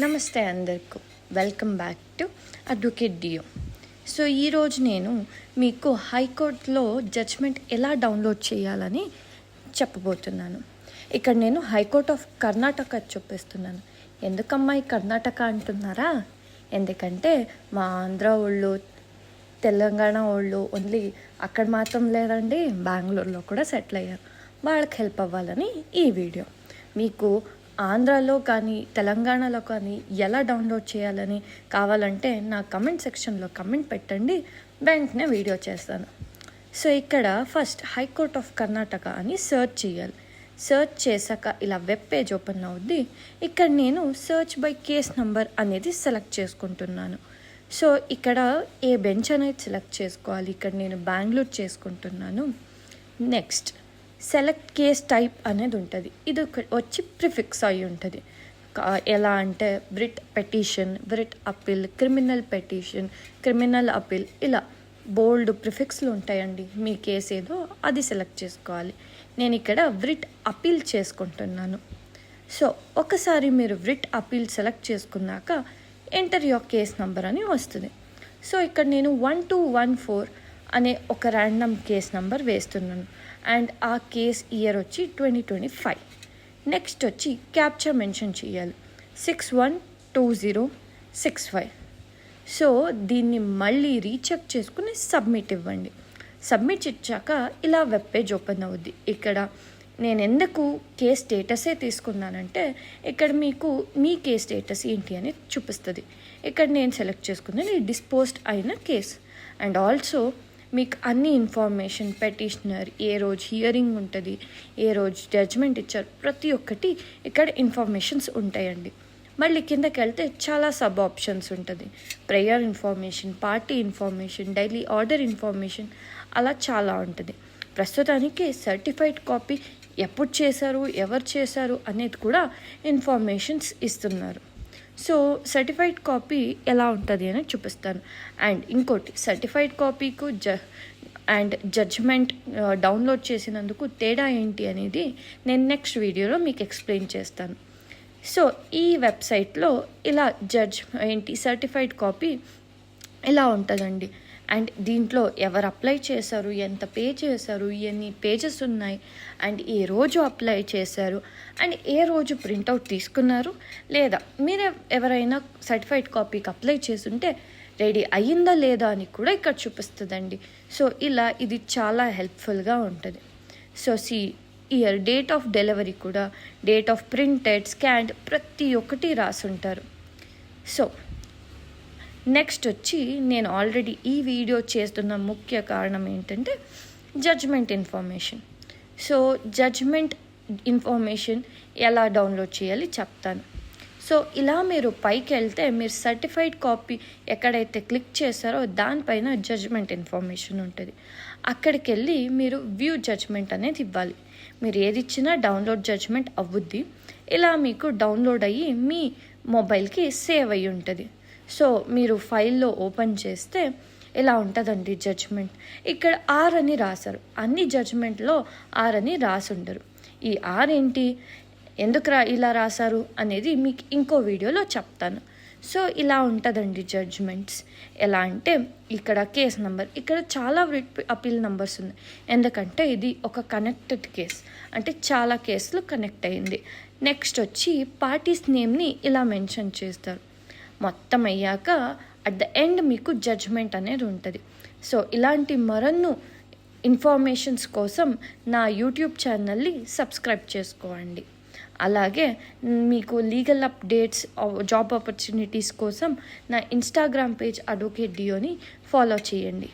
నమస్తే అందరికీ. Welcome back to advocate Deo. So ఈరోజు నేను మీకు హైకోర్టులో జడ్జ్మెంట్ ఎలా డౌన్లోడ్ చేయాలని చెప్పబోతున్నాను. ఇక్కడ నేను హైకోర్ట్ ఆఫ్ కర్ణాటక చూపిస్తున్నాను. ఎందుకమ్మా ఈ కర్ణాటక అంటున్నారా? ఎందుకంటే మా ఆంధ్ర వాళ్ళు, తెలంగాణ వాళ్ళు ఓన్లీ అక్కడ మాత్రం లేదండి, బెంగళూరులో కూడా సెటిల్ అయ్యారు. వాళ్ళకి హెల్ప్ అవ్వాలని ఈ వీడియో. మీకు ఆంధ్రాలో కానీ తెలంగాణలో కానీ ఎలా డౌన్లోడ్ చేయాలని కావాలంటే నా కమెంట్ సెక్షన్లో కమెంట్ పెట్టండి, వెంటనే వీడియో చేస్తాను. సో ఇక్కడ ఫస్ట్ హైకోర్ట్ ఆఫ్ కర్ణాటక అని సెర్చ్ చేయాలి. సెర్చ్ చేశాక ఇలా వెబ్ పేజ్ ఓపెన్ అవుద్ది. ఇక్కడ నేను సెర్చ్ బై కేస్ నంబర్ అనేది సెలెక్ట్ చేసుకుంటున్నాను. సో ఇక్కడ ఏ బెంచ్ అనేది సెలెక్ట్ చేసుకోవాలి. ఇక్కడ నేను బెంగళూరు చేసుకుంటున్నాను. నెక్స్ట్ సెలెక్ట్ కేస్ టైప్ అనేది ఉంటుంది. ఇది వచ్చి ప్రిఫిక్స్ అయి ఉంటుంది. ఎలా అంటే writ petition, writ appeal, criminal petition, criminal appeal, ఇలా బోల్డ్ ప్రిఫిక్స్లు ఉంటాయండి. మీ కేసు ఏదో అది సెలెక్ట్ చేసుకోవాలి. నేను ఇక్కడ రిట్ అప్పీల్ చేసుకుంటున్నాను. సో ఒకసారి మీరు రిట్ అప్పీల్ సెలెక్ట్ చేసుకున్నాక ఎంటర్ యువర్ కేస్ నంబర్ అని వస్తుంది. సో ఇక్కడ నేను 1214 అనే ఒక ర్యాండమ్ కేస్ నంబర్ వేస్తున్నాను. అండ్ ఆ కేస్ ఇయర్ వచ్చి 2025. నెక్స్ట్ వచ్చి క్యాప్చర్ మెన్షన్ చేయాలి 612065. సో దీన్ని మళ్ళీ రీచెక్ చేసుకుని సబ్మిట్ ఇవ్వండి. సబ్మిట్ ఇచ్చాక ఇలా వెబ్ పేజ్ ఓపెన్ అవుద్ది. ఇక్కడ నేను ఎందుకు కేస్ స్టేటసే తీసుకున్నానంటే ఇక్కడ మీకు మీ కేస్ స్టేటస్ ఏంటి అని చూపిస్తుంది. ఇక్కడ నేను సెలెక్ట్ చేసుకున్నాను డిస్పోజ్డ్ అయిన కేస్. అండ్ ఆల్సో మీకు అన్ని ఇన్ఫర్మేషన్, పెటిషనర్, ఏ రోజు హియరింగ్ ఉంటుంది, ఏ రోజు జడ్జ్మెంట్ ఇచ్చారు, ప్రతి ఒక్కటి ఇక్కడ ఇన్ఫర్మేషన్స్ ఉంటాయండి. మళ్ళీ కిందకి వెళ్తే చాలా సబ్ ఆప్షన్స్ ఉంటుంది. Prayer information, party information, daily order information, అలా చాలా ఉంటుంది. ప్రస్తుతానికి సర్టిఫైడ్ కాపీ ఎప్పుడు చేశారు, ఎవరు చేశారు అనేది కూడా ఇన్ఫర్మేషన్స్ ఇస్తున్నారు. సో సర్టిఫైడ్ కాపీ ఎలా ఉంటుంది అని చూపిస్తాను. అండ్ ఇంకోటి, సర్టిఫైడ్ కాపీకు అండ్ జడ్జ్మెంట్ డౌన్లోడ్ చేసినందుకు తేడా ఏంటి అనేది నేను నెక్స్ట్ వీడియోలో మీకు ఎక్స్ప్లెయిన్ చేస్తాను. సో ఈ వెబ్సైట్లో ఇలా సర్టిఫైడ్ కాపీ ఇలా ఉంటుందండి. అండ్ దీంట్లో ఎవరు అప్లై చేశారు, ఎంత పే చేశారు, ఎన్ని పేజెస్ ఉన్నాయి, అండ్ ఏ రోజు అప్లై చేశారు, అండ్ ఏ రోజు ప్రింట్అవుట్ తీసుకున్నారు, లేదా మీరు ఎవరైనా సర్టిఫైడ్ కాపీకి అప్లై చేసుంటే రెడీ అయ్యిందా లేదా అని కూడా ఇక్కడ చూపిస్తుందండి. సో ఇలా ఇది చాలా హెల్ప్ఫుల్గా ఉంటుంది. So year, date of delivery కూడా, డేట్ ఆఫ్ ప్రింటెడ్, స్కాన్డ్ ప్రతి ఒక్కటి రాసుంటారు. సో నెక్స్ట్ వచ్చి నేను ఆల్రెడీ ఈ వీడియో చేస్తున్న ముఖ్య కారణం ఏంటంటే judgment information. So judgment information ఎలా డౌన్లోడ్ చేయాలి చెప్తాను. సో ఇలా మీరు పైకి వెళ్తే మీరు సర్టిఫైడ్ కాపీ ఎక్కడైతే క్లిక్ చేశారో దానిపైన జడ్జ్మెంట్ ఇన్ఫర్మేషన్ ఉంటుంది. అక్కడికి వెళ్ళి మీరు వ్యూ జడ్జ్మెంట్ అనేది ఇవ్వాలి. మీరు ఏది ఇచ్చినా డౌన్లోడ్ జడ్జ్మెంట్ అవ్వుద్ది. ఇలా మీకు డౌన్లోడ్ అయ్యి మీ మొబైల్కి సేవ్ అయ్యి ఉంటుంది. సో మీరు ఫైల్లో ఓపెన్ చేస్తే ఇలా ఉంటుందండి జడ్జ్మెంట్. ఇక్కడ ఆర్ అని రాశారు. అన్ని జడ్జ్మెంట్లో ఆర్ అని రాసి ఉండరు. ఈ ఆర్ ఏంటి, ఎందుకు ఇలా రాశారు అనేది మీకు ఇంకో వీడియోలో చెప్తాను. సో ఇలా ఉంటుందండి జడ్జ్మెంట్స్. ఎలా అంటే ఇక్కడ కేస్ నెంబర్, ఇక్కడ చాలా అపీల్ నెంబర్స్ ఉన్నాయి. ఎందుకంటే ఇది ఒక కనెక్టెడ్ కేస్, అంటే చాలా కేసులు కనెక్ట్ అయింది. నెక్స్ట్ వచ్చి పార్టీస్ నేమ్ని ఇలా మెన్షన్ చేస్తారు. మొత్తం అయ్యాక అట్ ద ఎండ్ మీకు జడ్జ్మెంట్ అనేది ఉంటుంది. సో ఇలాంటి మరన్ను ఇన్ఫర్మేషన్స్ కోసం నా యూట్యూబ్ ఛానల్ని సబ్స్క్రైబ్ చేసుకోండి. అలాగే మీకు లీగల్ అప్డేట్స్, జాబ్ ఆపర్చునిటీస్ కోసం నా ఇన్స్టాగ్రామ్ పేజ్ అడ్వకేట్ డియోని ఫాలో చేయండి.